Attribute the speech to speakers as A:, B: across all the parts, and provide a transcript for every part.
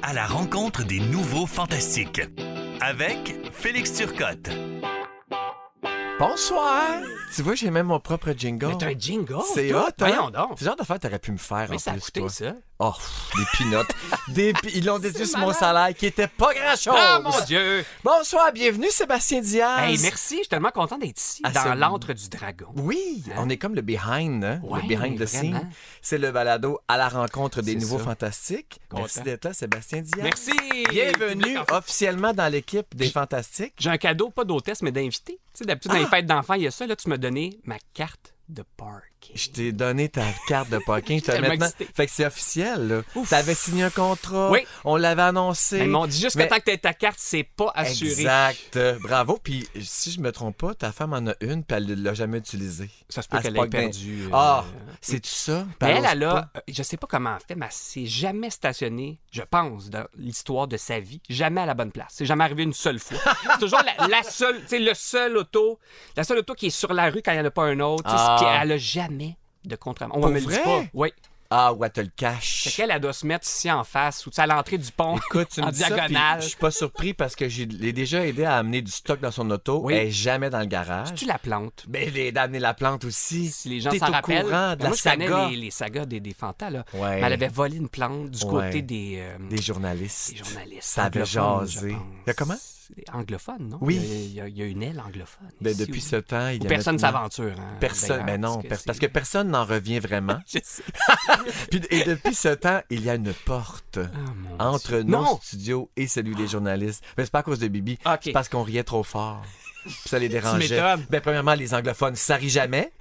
A: à la rencontre des nouveaux fantastiques. Avec Félix Turcotte.
B: Bonsoir! Tu vois, j'ai même mon propre jingle.
C: Mais t'as un jingle?
B: C'est
C: toi?
B: hot, hein?
C: Voyons donc.
B: C'est le genre d'affaire que t'aurais pu me faire
C: Mais
B: en
C: ça a
B: plus,
C: coûté,
B: toi.
C: ça.
B: Oh, des pinottes. Ils l'ont déduit sur mon
C: malade.
B: salaire qui était pas grand-chose.
C: Ah, mon Dieu!
B: Bonsoir, bienvenue Sébastien Diaz.
C: Hey, merci, je suis tellement content d'être ici,
B: Ah,
C: dans
B: c'est-
C: l'antre du dragon.
B: Oui,
C: Hein?
B: on est comme le behind, hein?
C: Ouais,
B: le behind the
C: vraiment.
B: scene. C'est le balado à la rencontre des
C: C'est
B: nouveaux
C: ça.
B: fantastiques.
C: Content.
B: Merci d'être là, Sébastien Diaz.
C: Merci!
B: Bienvenue
C: Public en-
B: officiellement dans l'équipe des fantastiques.
C: J'ai un cadeau, pas d'hôtesse, mais d'invité. Tu sais, d'habitude, dans les fêtes d'enfants, il y a ça. Là, tu m'as donné ma carte de parking.
B: Je t'ai donné ta carte de parking. Je te
C: Tellement
B: maintenant...
C: excité.
B: Fait que c'est officiel, là.
C: Ouf.
B: T'avais signé un contrat.
C: Oui.
B: On l'avait annoncé.
C: Mais ils m'ont dit juste
B: Mais-
C: que tant que t'as ta carte, c'est pas assuré.
B: Exact. Bravo. Puis, si je me trompe pas, ta femme en a une, puis elle l'a jamais utilisée.
C: Ça se peut
B: Elle
C: qu'elle
B: se
C: ait
B: pogne bien.
C: perdu.
B: Ah, c'est-tu ça? Puis
C: Mais elle,
B: ose
C: elle a,
B: pas.
C: je sais pas comment elle fait, mais elle s'est jamais stationnée, je pense, dans l'histoire de sa vie, jamais à la bonne place. C'est jamais arrivé une seule fois. C'est toujours la seule, tu sais, la seule auto qui est sur la rue quand il n'y en a pas un autre. tu sais,
B: Ah.
C: puis elle a jamais de contre-emploi. On
B: Pour
C: me le dit
B: vrai?
C: pas. Oui.
B: Ah, ouais, te le
C: Fait
B: cache.
C: qu'elle, elle doit se mettre ici en face ou tu sais, à l'entrée du pont.
B: Écoute, tu me
C: en
B: dis ça, puis
C: diagonale.
B: je suis pas surpris parce que je l'ai déjà aidé à amener du stock dans son auto.
C: Oui.
B: Elle est jamais dans le garage.
C: Tu la plantes.
B: Ben, je l'ai aidé à amener la plante aussi.
C: Si les gens
B: T'es
C: s'en
B: au
C: rappellent.
B: courant de
C: Ben,
B: la
C: moi, je
B: saga.
C: connais les sagas des fantas, là.
B: Ouais.
C: Mais elle avait volé une plante du
B: Ouais.
C: côté des
B: journalistes.
C: journalistes.
B: Ça avait
C: anglophones,
B: jasé.
C: je pense.
B: Il y a comment?
C: Des anglophones, non?
B: Oui.
C: Il y a une aile anglophone.
B: Ben,
C: ici,
B: depuis
C: oui.
B: ce temps, il y
C: Où
B: a
C: personne
B: maintenant-
C: s'aventure. Hein,
B: Personne,
C: d'ailleurs,
B: mais non, parce
C: c'est-
B: que personne n'en revient vraiment.
C: Je sais.
B: Puis, et depuis ce temps, il y a une porte
C: Ah, mon
B: entre
C: Dieu.
B: nos
C: Non!
B: studios et celui des journalistes. Mais c'est pas à cause de Bibi,
C: Ok.
B: c'est parce qu'on riait trop fort. Puis ça les dérangeait.
C: m'étonnes.
B: Ben, premièrement, les anglophones, ça rit jamais.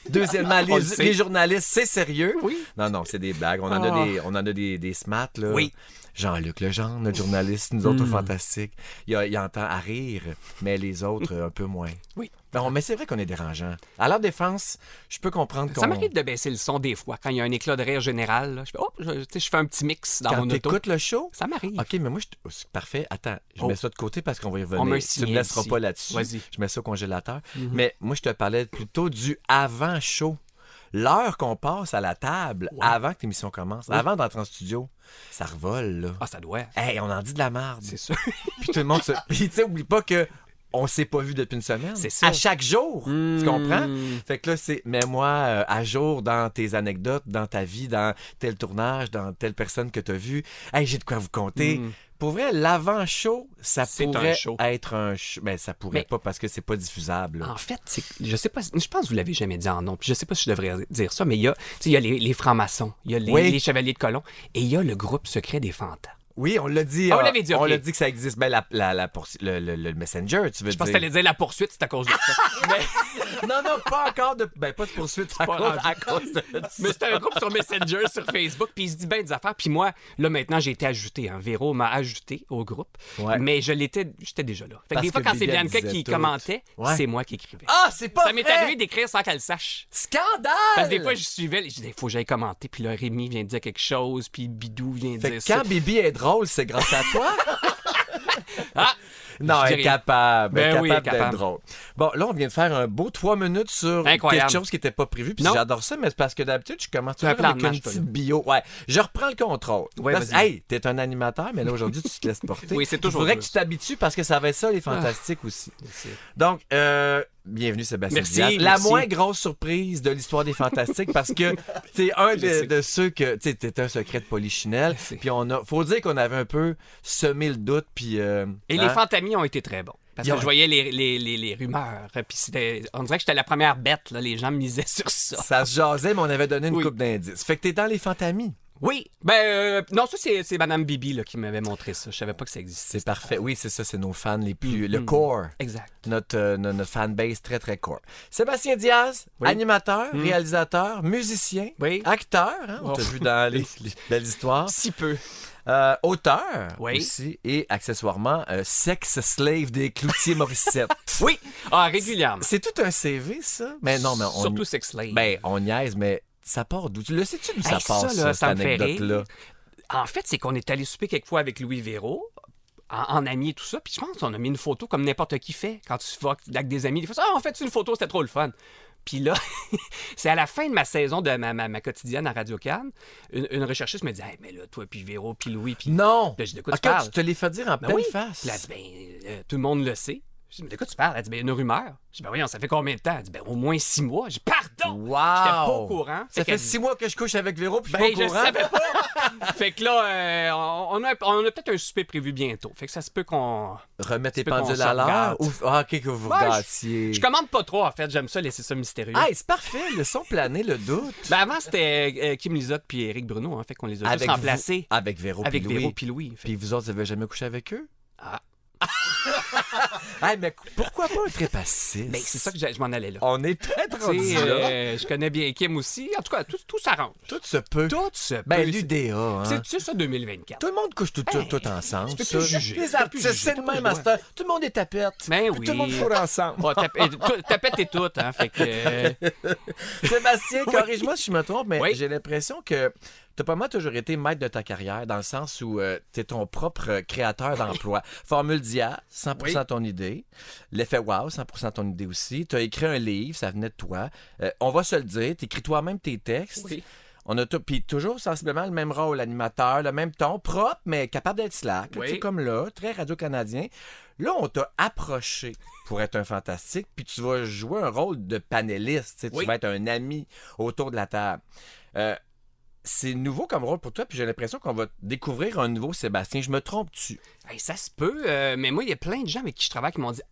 B: Deuxièmement,
C: On le sait.
B: les journalistes, c'est sérieux.
C: Oui.
B: Non, c'est des blagues. On en
C: Ah.
B: a des smats, là.
C: Oui.
B: Jean-Luc Legendre, notre journaliste, nous autres, au
C: Mm.
B: Fantastique. Il entend à rire, mais les autres, un peu moins.
C: Oui.
B: Non, mais c'est vrai qu'on est dérangeant. À leur défense, je peux comprendre qu'on...
C: Ça m'arrive de baisser le son des fois quand il y a un éclat de rire général. Là. Je fais, tu sais, je fais un petit mix dans
B: Quand
C: mon auto.
B: t'écoutes le show...
C: Ça m'arrive.
B: OK, mais moi, c'est parfait. Attends, je
C: Oh.
B: mets ça de côté parce qu'on va y revenir.
C: On me
B: Tu me
C: signale
B: laisseras
C: ici.
B: pas là-dessus.
C: Vas-y.
B: Je mets ça au congélateur.
C: Mhm.
B: Mais moi, je te parlais plutôt du avant-show. L'heure qu'on passe à la table
C: Ouais.
B: avant que l'émission commence,
C: Oui.
B: avant d'entrer en studio, ça revole, là.
C: Ah, ça doit.
B: Hey, on en dit de la merde.
C: C'est sûr.
B: Puis tout le monde se... Puis tu sais, oublie pas que on s'est pas vu depuis une semaine.
C: C'est ça.
B: À chaque jour. Tu comprends?
C: Mm.
B: Fait que là, c'est mets-moi à jour dans tes anecdotes, dans ta vie, dans tel tournage, dans telle personne que tu as vue. Hey, j'ai de quoi vous conter.
C: Mm.
B: Pour vrai, l'avant-show, ça
C: C'est
B: pourrait
C: un show.
B: être un show. Mais ça pourrait
C: Mais-
B: pas parce que c'est pas diffusable. là.
C: En fait, je sais pas, je pense que vous l'avez jamais dit en nom, puis je sais pas si je devrais dire ça, mais il y a, tu sais, il y a les francs-maçons, il y a
B: Oui.
C: les chevaliers de colon, et il y a le groupe secret des fantas.
B: Oui, on l'a dit.
C: Ah, on l'avait dit,
B: On
C: ok.
B: l'a dit que ça existe. Ben, le Messenger, tu veux
C: Je pense que
B: dire.
C: t'allais dire la poursuite, c'est à cause de ça.
B: Non, pas encore de. Ben, pas de poursuite à
C: Pas
B: cause,
C: rendu.
B: à cause de ça.
C: Mais c'était un groupe sur Messenger, sur Facebook, puis il se dit bien des affaires. Puis moi, là, maintenant, j'ai été ajouté. Hein. Véro m'a ajouté au groupe.
B: Ouais.
C: Mais j'étais déjà là. Fait que
B: Parce
C: des fois,
B: que
C: quand c'est
B: Bibi, elle
C: Bianca
B: disait
C: qui
B: tout.
C: commentait,
B: Ouais.
C: c'est moi qui écrivais.
B: Ah, c'est pas
C: Ça m'est
B: vrai!
C: arrivé d'écrire sans qu'elle sache.
B: Scandale!
C: Parce que des fois, je suivais, je disais, il faut que j'aille commenter. Puis là, Rémi vient de dire quelque chose, puis Bidou vient de
B: Fait
C: dire
B: que
C: ça.
B: quand Bibi est drôle, c'est grâce à toi?
C: Ah!
B: Non,
C: Je
B: elle est
C: dis rien.
B: capable. Elle est
C: Ben oui,
B: capable
C: elle est
B: d'être
C: capable.
B: drôle. Bon, là, on vient de faire un beau 3 minutes sur
C: Incroyable.
B: quelque chose qui n'était pas prévu. Puis
C: Non.
B: j'adore ça, mais c'est parce que d'habitude, je commence
C: C'est un
B: toujours
C: plan
B: avec
C: de
B: une
C: match, toi,
B: petite
C: là.
B: bio. Ouais, je reprends le contrôle.
C: Ouais,
B: Parce-
C: vas-y.
B: hey, t'es un animateur, mais là, aujourd'hui, tu te laisses porter.
C: Oui, c'est
B: Il
C: toujours
B: faudrait
C: plus.
B: que tu t'habitues parce que ça va être ça, les fantastiques aussi.
C: C'est-
B: Donc, bienvenue Sébastien
C: Merci,
B: Diaz. La
C: merci.
B: moins grosse surprise de l'histoire des fantastiques parce que t'es un
C: Je sais.
B: de ceux que... Tu sais, t'es un secret de Polichinelle.
C: Je sais.
B: Puis faut dire qu'on avait un peu semé le doute. Puis...
C: Et les
B: hein?
C: fantamis ont été très bons. Parce
B: Ils
C: que
B: ont-
C: je voyais les rumeurs. Puis on dirait que j'étais la première bête. Là. Les gens misaient sur ça.
B: Ça se jasait, mais on avait donné une
C: Oui.
B: coupe d'indices. Fait que t'es dans les fantamis.
C: Oui. Non, ça, c'est Madame Bibi là, qui m'avait montré ça. Je savais pas que ça existait.
B: C'est parfait. Oui, c'est ça, c'est nos fans les plus... Le
C: Mhm.
B: core.
C: Exact.
B: Notre fanbase très, très core. Sébastien Diaz,
C: Oui.
B: animateur,
C: Mhm.
B: réalisateur, musicien,
C: Oui.
B: acteur. Hein? On
C: Oh.
B: t'a vu dans les belles histoires.
C: Si peu.
B: Auteur
C: Oui.
B: aussi et accessoirement sex-slave des cloutiers Morissette.
C: Oui. Ah, régulièrement.
B: C'est tout un CV, ça? Mais non, mais on...
C: Surtout Sex Slave.
B: Ben, on niaise, mais ça part d'où? Tu le sais-tu d'où ça
C: Hey,
B: part,
C: ça, là,
B: cette
C: ça me fait
B: anecdote-là?
C: En fait, c'est qu'on est allé souper quelquefois avec Louis Véro, en ami et tout ça. Puis je pense qu'on a mis une photo comme n'importe qui fait quand tu vas avec des amis. Des fois, on fait une photo, c'était trop le fun. Puis là, c'est à la fin de ma saison de ma quotidienne à Radio-Can, une recherchiste me dit hey, mais là, toi, puis Véro, puis Louis, puis.
B: Non!
C: Là, je dis de quoi tu
B: Ok,
C: parles?
B: tu te les fais dire en
C: Ben
B: pleine
C: oui.
B: face.
C: Puis là, elle dit tout le monde le sait. Je dis mais de quoi tu parles? Elle dit une rumeur. Je dis voyons, ça fait combien de temps? Elle dit au moins 6 mois. Je dis pardon!
B: Wow!
C: J'étais pas au courant.
B: Ça fait
C: qu'elle
B: 6 mois que je couche avec Véro, puis je
C: Ben,
B: suis pas au
C: je
B: courant.
C: savais pas. Fait que là, on a peut-être un souper prévu bientôt. Fait que ça se peut qu'on.
B: Remets tes
C: peut qu'on
B: pendules
C: se
B: à l'heure.
C: regarde.
B: Ou... Ah, ok, que vous
C: Ouais,
B: gâtiez.
C: Je commande pas trop, en fait. J'aime ça, laisser ça mystérieux.
B: Ah, c'est parfait. Laissons planer le doute.
C: Ben avant, c'était Kim Lizotte puis Éric Bruno. Hein, fait qu'on les a
B: Avec
C: juste remplacés.
B: Avec Véro
C: Avec
B: puis Louis.
C: Véro puis Louis. Fait-
B: Puis vous autres, vous avez jamais couché avec eux?
C: Ah.
B: Hey, mais pourquoi pas un trépassis?
C: Ben, c'est ça que je m'en allais là.
B: On est peut-être
C: Tu
B: rendu
C: sais,
B: là.
C: je connais bien Kim aussi. En tout cas, tout s'arrange.
B: Tout se peut.
C: Tout se
B: Ben,
C: peut.
B: l'UDA, hein.
C: C'est ça 2024.
B: Tout le monde couche tout ensemble.
C: tu peux
B: ça.
C: plus juger.
B: Les
C: Tu peux plus
B: artistes,
C: juger.
B: c'est
C: T'as
B: le
C: pas
B: même
C: le
B: master. Tout le monde est tapette.
C: Ben
B: Puis
C: oui.
B: Tout le monde fourre ensemble.
C: Oh, tapette et tout, hein. Fait que.
B: Sébastien, corrige-moi si je me trompe, mais
C: Oui.
B: j'ai l'impression que t'as pas mal toujours été maître de ta carrière, dans le sens où t'es ton propre créateur d'emploi. Formule Dia, 100%
C: Oui.
B: ton idée. L'effet wow, 100% ton idée aussi. T'as écrit un livre, ça venait de toi. On va se le dire, t'écris toi-même tes textes.
C: Oui.
B: On a tout, puis toujours sensiblement le même rôle, l'animateur, le même ton, propre, mais capable d'être slack, là,
C: Oui.
B: tu sais, comme là, très radio-canadien. Là, on t'a approché pour être un fantastique, puis tu vas jouer un rôle de panéliste, tu sais,
C: Oui.
B: tu vas être un ami autour de la table. C'est nouveau comme rôle pour toi, puis j'ai l'impression qu'on va découvrir un nouveau Sébastien. Je me trompe-tu?
C: Hey, ça se peut, mais moi, il y a plein de gens avec qui je travaille qui m'ont dit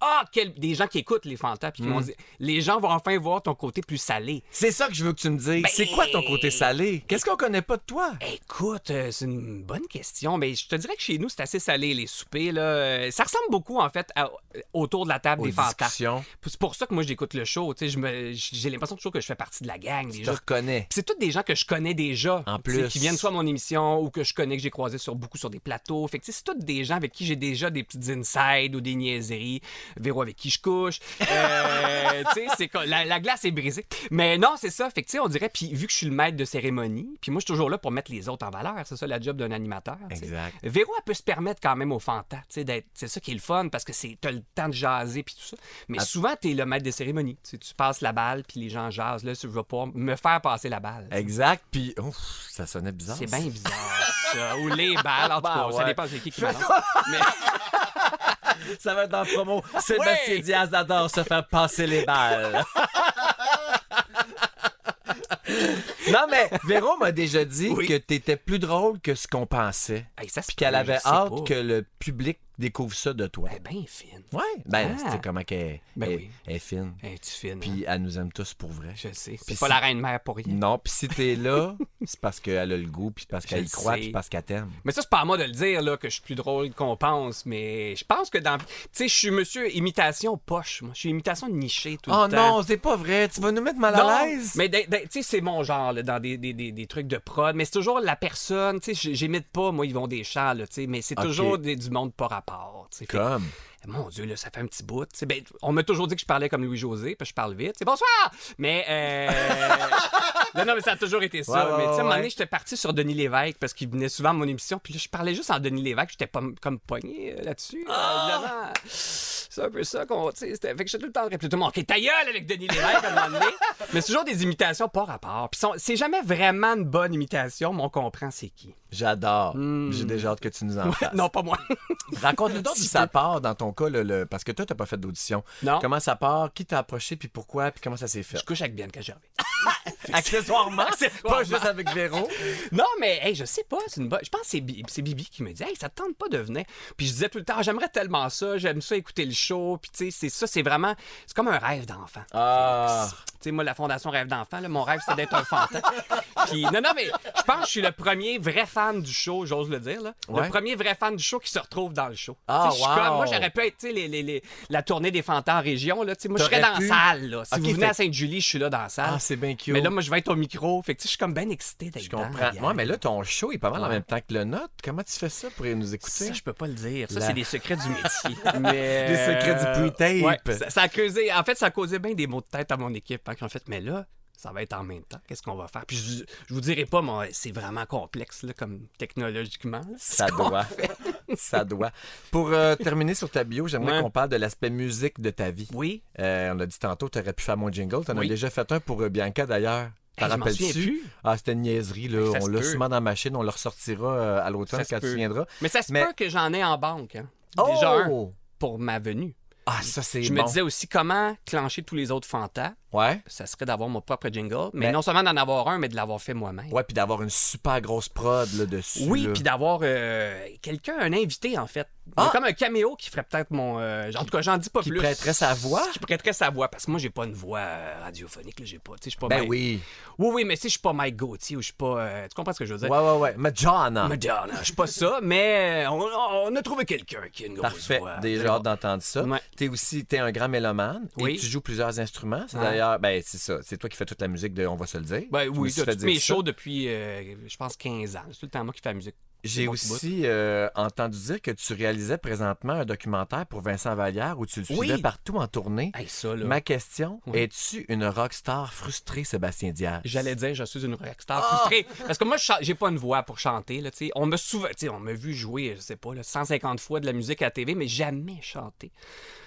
C: des gens qui écoutent les fantas, puis qui m'ont dit les gens vont enfin voir ton côté plus salé.
B: C'est ça que je veux que tu me dises.
C: Ben,
B: C'est quoi ton côté salé? Qu'est-ce qu'on connaît pas de toi?
C: Écoute, c'est une bonne question. Mais je te dirais que chez nous, c'est assez salé, les soupers. Là. Ça ressemble beaucoup, en fait, autour de la table
B: Aux
C: des fantas.
B: discussions,
C: C'est pour ça que moi, j'écoute le show. Tu sais, j'ai l'impression toujours que je fais partie de la gang.
B: tu
C: Des
B: te
C: gens.
B: reconnais.
C: Puis c'est tous des gens que je connais déjà.
B: En
C: tu sais,
B: plus.
C: Qui viennent soit à mon émission ou que je connais, que j'ai croisé beaucoup sur des plateaux. Fait que tu sais, c'est tous des gens avec qui j'ai déjà des petites insides ou des niaiseries. Véro avec qui je couche. Tu sais, c'est la glace est brisée. Mais non, c'est ça. Fait que tu sais, on dirait, puis vu que je suis le maître de cérémonie, puis moi, je suis toujours là pour mettre les autres en valeur. C'est ça la job d'un animateur. tu sais.
B: Exact.
C: Véro, elle peut se permettre quand même au Fanta, tu sais, d'être. C'est ça qui est le fun parce que t'as le temps de jaser puis tout ça. Mais souvent, t'es le maître des cérémonies. Tu sais, tu passes la balle puis les gens jasent. Là, tu vas pas me faire passer la balle.
B: Exact, puis ouf, ça sonnait bizarre.
C: C'est bien bizarre, ça. Ou les balles, en tout cas.
B: Ben,
C: Ça
B: ouais.
C: dépend c'est qui balance. Mais
B: Ça va être dans le promo. Sébastien
C: Ouais.
B: Diaz adore se faire passer les balles. Non, mais Véro m'a déjà dit
C: Oui.
B: que t'étais plus drôle que ce qu'on pensait.
C: hey, ça se
B: Puis qu'elle
C: peut,
B: avait
C: je sais
B: hâte
C: pas.
B: que le public découvre ça de toi.
C: Elle est bien fine.
B: Ouais, ben,
C: Ah.
B: c'est comment qu'elle
C: Ben
B: elle-
C: oui.
B: elle est fine.
C: Es-tu fine?
B: Puis
C: hein?
B: elle nous aime tous pour vrai.
C: Je le sais.
B: Puis
C: C'est pas
B: si-
C: la reine-mère pour rien.
B: Non, puis si t'es là, c'est parce qu'elle a le goût, puis parce qu'elle
C: Je
B: y croit,
C: sais.
B: puis parce qu'elle t'aime.
C: Mais ça, c'est pas à moi de le dire, là, que je suis plus drôle qu'on pense, mais je pense que dans. Tu sais, je suis monsieur imitation poche, moi. Je suis imitation nichée tout
B: Oh
C: le temps.
B: non, c'est pas vrai. Tu vas nous mettre mal
C: Non,
B: à l'aise.
C: mais tu sais, c'est mon genre, là, dans des trucs de prod, mais c'est toujours la personne, tu sais, j'imite pas, moi, ils vont des chants, là, tu sais, mais c'est
B: Ok.
C: toujours du monde par rapport, tu sais. Fait que,
B: Comme.
C: mon Dieu, là, ça fait un petit bout, tu sais. Ben, on m'a toujours dit que je parlais comme Louis-José, puis je parle vite, c'est bonsoir! Mais, non, mais ça a toujours été ça.
B: Ouais, ouais,
C: mais, tu sais, à un moment
B: ouais.
C: donné, j'étais parti sur Denis Lévesque, parce qu'il venait souvent à mon émission, puis là, je parlais juste en Denis Lévesque, j'étais pas comme pogné là-dessus, évidemment. C'est un peu ça qu'on. Tu sais, fait que j'étais tout le temps de répéter tout le monde, OK, ta gueule avec Denis Lévesque à un moment donné. Mais c'est toujours des imitations pas rapport. Puis c'est jamais vraiment une bonne imitation, mais on comprend c'est qui.
B: J'adore. J'ai déjà hâte que tu nous en fasses.
C: Non, pas moi.
B: Raconte-nous donc d'où ça part dans ton cas, parce que toi, t'as pas fait d'audition.
C: Non.
B: Comment ça part, qui t'a approché, puis pourquoi, puis comment ça s'est fait?
C: Je couche avec Bianca Gervais.
B: Accessoirement, pas juste avec Véro.
C: Non, mais hey, je sais pas, c'est une bonne. Je pense que c'est Bibi qui me dit hey, ça te tente pas de venir. Puis je disais tout le temps, j'aimerais tellement ça, j'aime ça écouter le show. Puis tu sais, c'est ça, c'est vraiment. C'est comme un rêve d'enfant.
B: Ah.
C: Tu sais, moi, la Fondation Rêve d'enfant, là, mon rêve, c'était d'être un fantasme. Puis, non, mais je pense que je suis le premier vrai fan du show, j'ose le dire. Là.
B: Ouais.
C: Le premier vrai fan du show qui se retrouve dans le show.
B: Ah,
C: Tu sais, je suis
B: wow.
C: comme, moi, j'aurais pu être tu sais, la tournée des fantas en région. Là, tu sais, moi, je serais
B: T'aurais
C: dans la
B: pu?
C: salle. Là. Si
B: Ok,
C: vous venez
B: fait-
C: à Sainte-Julie, je suis là dans la salle.
B: Ah, c'est bien cute.
C: Mais là, moi, je vais être au micro. Fait que, tu sais, je suis comme bien excité d'être
B: je
C: dedans,
B: comprends.
C: la gang.
B: Moi, mais là, ton show est pas mal en
C: Ouais.
B: même temps que le nôtre. Comment tu fais ça pour nous écouter?
C: Ça, je peux pas le dire. Ça,
B: La-
C: c'est des secrets du métier. Mais,
B: Des secrets du pre-tape.
C: ouais, ça a causé... En fait, ça a causé bien des maux de tête à mon équipe. Hein, qui ont fait, mais là, ça va être en même temps. Qu'est-ce qu'on va faire? Puis je vous dirai pas, mais c'est vraiment complexe là, comme technologiquement. là,
B: Ça
C: ce qu'on
B: doit.
C: fait.
B: Ça doit. Pour terminer sur ta bio, j'aimerais
C: Ouais.
B: qu'on parle de l'aspect musique de ta vie.
C: Oui.
B: On a dit tantôt, tu aurais pu faire mon jingle. Tu en as
C: Oui.
B: déjà fait un pour Bianca d'ailleurs. T'en
C: Hey, je m'en souviens
B: rappelles-tu?
C: plus.
B: Ah, c'était une niaiserie. Là.
C: Ça
B: On
C: se
B: l'a
C: peut.
B: souvent dans la machine. On le ressortira à l'automne
C: Ça se
B: quand
C: peut.
B: tu viendras.
C: Mais ça se
B: Mais-
C: peut que j'en ai en banque. Hein. Déjà un
B: Oh!
C: pour ma venue.
B: Ah, ça, c'est
C: Je
B: bon.
C: me disais aussi comment clencher tous les autres fantas.
B: Ouais.
C: Ça serait d'avoir mon propre jingle. Mais
B: Mais-
C: non seulement d'en avoir un, mais de l'avoir fait moi-même.
B: Ouais, puis d'avoir une super grosse prod là, dessus.
C: Oui,
B: là.
C: puis d'avoir quelqu'un, un invité en fait. Il y a
B: Ah!
C: comme un caméo qui ferait peut-être mon. En tout cas, j'en dis pas
B: Qui
C: plus.
B: prêterait sa voix?
C: Qui prêterait sa voix. Parce que moi, j'ai pas une voix radiophonique. Là, j'ai pas. Tu sais, je suis pas.
B: Ben
C: Mike-
B: oui.
C: Oui, mais tu sais, je suis pas Mike Gauthier ou je suis pas. Tu comprends ce que je veux dire?
B: Ouais. Madonna.
C: Madonna, je suis pas ça, mais on a trouvé quelqu'un qui a une grosse
B: Parfait.
C: voix.
B: Déjà hâte d'entendre ça.
C: Ouais.
B: T'es un grand mélomane
C: Oui.
B: et tu joues plusieurs instruments. C'est
C: Ouais.
B: d'ailleurs, ben c'est ça. C'est toi qui fais toute la musique de On va se le dire.
C: Ben
B: Je me
C: oui,
B: suis fait
C: toutes
B: dire
C: mes
B: ça.
C: shows depuis, je pense, 15 ans. C'est tout le temps moi qui fais la musique.
B: J'ai
C: Bon petit
B: aussi entendu dire que tu réalisais présentement un documentaire pour Vincent Vallière où tu le suivais
C: Oui.
B: partout en tournée.
C: Hey, ça, là.
B: Ma question,
C: Oui.
B: es-tu une rockstar frustrée, Sébastien Diaz?
C: J'allais dire, je suis une rockstar
B: Ah!
C: frustrée. Parce que moi, j'ai pas une voix pour chanter. Là, tu sais. On m'a vu jouer, je sais pas, là, 150 fois de la musique à la TV, mais jamais chanter.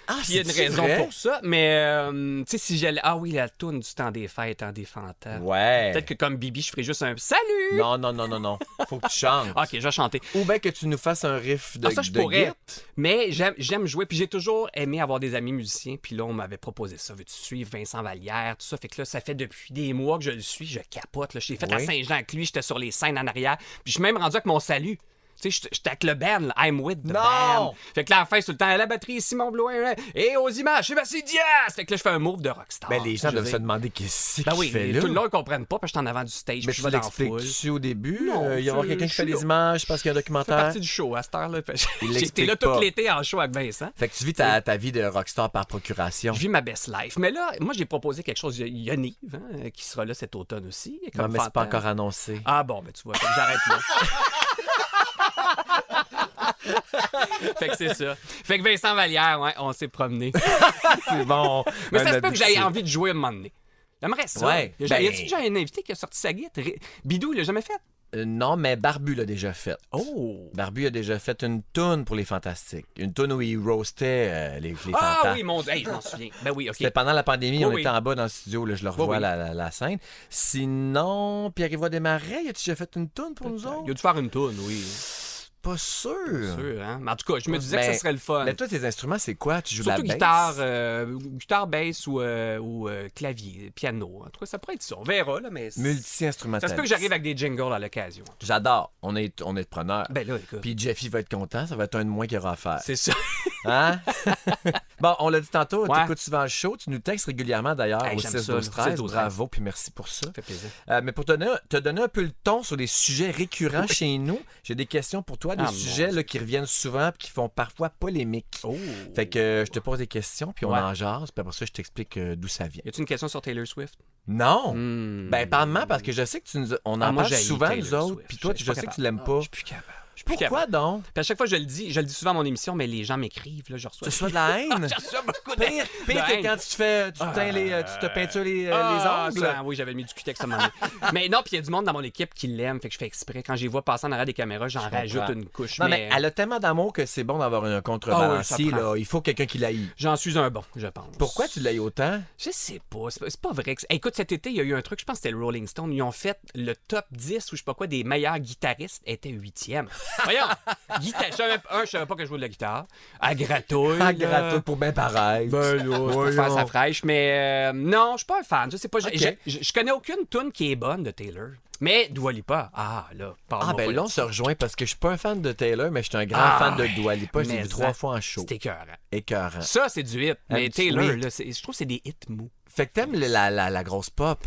B: Ah,
C: Puis il y a une
B: c'est-tu
C: raison
B: vrai?
C: pour ça, mais tu sais, si j'allais. Ah oui, la tourne du temps des fêtes, temps des fantasmes.
B: Ouais.
C: Peut-être que comme Bibi, je ferais juste un salut!
B: Non. Faut que tu chantes.
C: Ok, je vais chanter.
B: Ou bien que tu nous fasses un riff de,
C: Ah, ça, je
B: de
C: pourrais.
B: git.
C: Mais j'aime jouer. Puis j'ai toujours aimé avoir des amis musiciens. Puis là, on m'avait proposé ça. Veux-tu suivre Vincent Vallière, tout ça? Fait que là, ça fait depuis des mois que je le suis. Je capote. Là. Je l'ai fait à
B: Oui.
C: Saint-Jean avec lui. J'étais sur les scènes en arrière. Puis je suis même rendu avec mon salut. Tu sais, j'étais avec le band, là, I'm with the
B: Non!
C: band. Fait que là, en fin, tout le temps, la batterie, Simon Blouin, et aux images, Sébastien Diaz! Fait que là, je fais un move de rockstar.
B: Ben, les gens
C: Je
B: doivent
C: veux
B: se
C: dire.
B: demander qu'est-ce
C: Ben
B: qu'il
C: oui,
B: fait
C: mais
B: là.
C: tout le long, ils comprennent pas, parce que je suis en avant du stage,
B: Mais
C: puis
B: tu
C: je vais dans la foule.
B: l'expliques-tu au début?
C: Non,
B: Il y aura
C: c'est-
B: quelqu'un qui
C: je
B: fait
C: suis
B: des
C: là.
B: images parce qu'il y a un
C: Ça fait
B: documentaire.
C: partie du show à cette heure-là.
B: Il
C: J'ai été
B: l'explique
C: là tout
B: pas.
C: l'été en show avec Vincent.
B: Fait que tu vis ta vie de rockstar par procuration.
C: Je vis ma best life. Mais là, moi, j'ai proposé quelque chose. Il y a Nive, qui sera là cet automne aussi.
B: Non,
C: Comme
B: mais c'est pas
C: fantasme.
B: encore annoncé.
C: Ah bon, ben tu vois, fait que j'arrête là. Fait que c'est ça. Fait que Vincent Vallière, ouais, on s'est promené.
B: C'est bon.
C: Mais
B: Un
C: ça se peut que j'aie
B: habitué.
C: envie de jouer à un moment donné. J'aimerais ça.
B: Ouais,
C: Y
B: ben-
C: a-tu déjà un invité qui a sorti sa guitare? Bidou, il l'a jamais fait?
B: Non, mais Barbu l'a déjà fait.
C: Oh!
B: Barbu a déjà fait une toune pour les Fantastiques. Une toune où il roastait les
C: Ah
B: fantas.
C: oui, mon Dieu, hey, je m'en souviens. Ben oui, OK.
B: C'était pendant la pandémie,
C: Oui,
B: on
C: oui.
B: était en bas dans le studio, là, je le revois
C: oui.
B: la scène. Sinon, Pierre-Yves Desmarais, as-tu déjà fait une toune pour nous
C: Il
B: autres?
C: a dû faire une toune, oui.
B: Pas sûr.
C: Sûr, hein? Mais en tout cas, je me disais que
B: Ben,
C: ça serait le fun.
B: Mais toi, tes instruments, c'est quoi? Tu joues
C: Surtout
B: de la basse?
C: guitare, basse ou clavier, piano. En tout cas, ça pourrait être ça. On verra, là, mais... Ça
B: Multi-instrumentaliste.
C: se peut que j'arrive avec des jingles à l'occasion.
B: J'adore. On est preneurs.
C: Ben là, écoute.
B: Puis Jeffy va être content, ça va être un de moins qu'il aura à faire.
C: C'est ça.
B: Hein? Bon, on l'a dit tantôt,
C: Ouais.
B: tu écoutes souvent le show, tu nous textes régulièrement d'ailleurs
C: Hey,
B: au
C: j'aime
B: 6
C: ça,
B: 12
C: le
B: 13
C: 6-12-13.
B: Bravo, puis merci pour ça.
C: Ça fait plaisir.
B: Mais pour te donner un peu le ton sur les sujets récurrents chez nous, j'ai des questions pour toi, des
C: Ah, mon
B: sujets
C: Dieu.
B: là, qui reviennent souvent et qui font parfois polémique.
C: Oh!
B: Fait que je te pose des questions, puis on
C: Ouais.
B: en jase, puis après ça, je t'explique d'où ça vient.
C: Y a-tu une question sur Taylor Swift?
B: Non!
C: Hmm.
B: Ben, parle-moi, parce que je sais que on
C: Ah,
B: en
C: moi,
B: parle
C: j'haïs
B: souvent,
C: Taylor
B: nous autres,
C: Swift.
B: puis toi,
C: Je suis
B: je
C: pas
B: sais que tu
C: capable.
B: l'aimes pas.
C: Je suis plus capable. Je suis plus
B: Pourquoi
C: capable.
B: donc?
C: Puis à chaque fois, je le dis souvent à mon émission, mais les gens m'écrivent, là, je reçois.
B: Tu reçois de la haine?
C: Je reçois beaucoup de
B: Pire
C: de
B: que
C: haine.
B: quand tu te peintures les
C: Ah,
B: ongles.
C: ça, oui, j'avais mis du cutex à un moment donné. Mais non, puis il y a du monde dans mon équipe qui l'aime, fait que je fais exprès. Quand je les vois passer en arrière des caméras, j'en rajoute
B: comprends.
C: une couche.
B: Non, mais elle a tellement d'amour que c'est bon d'avoir un contrebalancier.
C: Ah oui, ça prend.
B: Là. Il faut quelqu'un qui l'aille.
C: J'en suis un bon, je pense.
B: Pourquoi tu l'aies autant?
C: Je sais pas. C'est pas vrai. Écoute, cet été, il y a eu un truc, je pense que c'était le Rolling Stone. Ils ont fait le top 10 ou je sais pas quoi des meilleurs guitaristes était 8e. Voyons! Je savais pas que je jouais de la guitare. À gratouille.
B: Ah,
C: là.
B: gratteux pour bien pareil.
C: Ben là, je peux faire sa fraîche, mais non, je suis pas un fan. Je sais pas.
B: Ok.
C: Je connais aucune tune qui est bonne de Taylor. Mais Dua Lipa, là,
B: Ah, ben là, on se rejoint parce que je suis pas un fan de Taylor, mais je suis un grand
C: Ah,
B: fan de Dua Lipa. Je l'ai
C: mais
B: vu 3
C: ça,
B: fois en show.
C: c'est écœurant.
B: Écœurant.
C: Ça, c'est du hit. Mais
B: petit-
C: Taylor,
B: oui.
C: là, je trouve que c'est des hits mous.
B: Fait que t'aimes la grosse pop.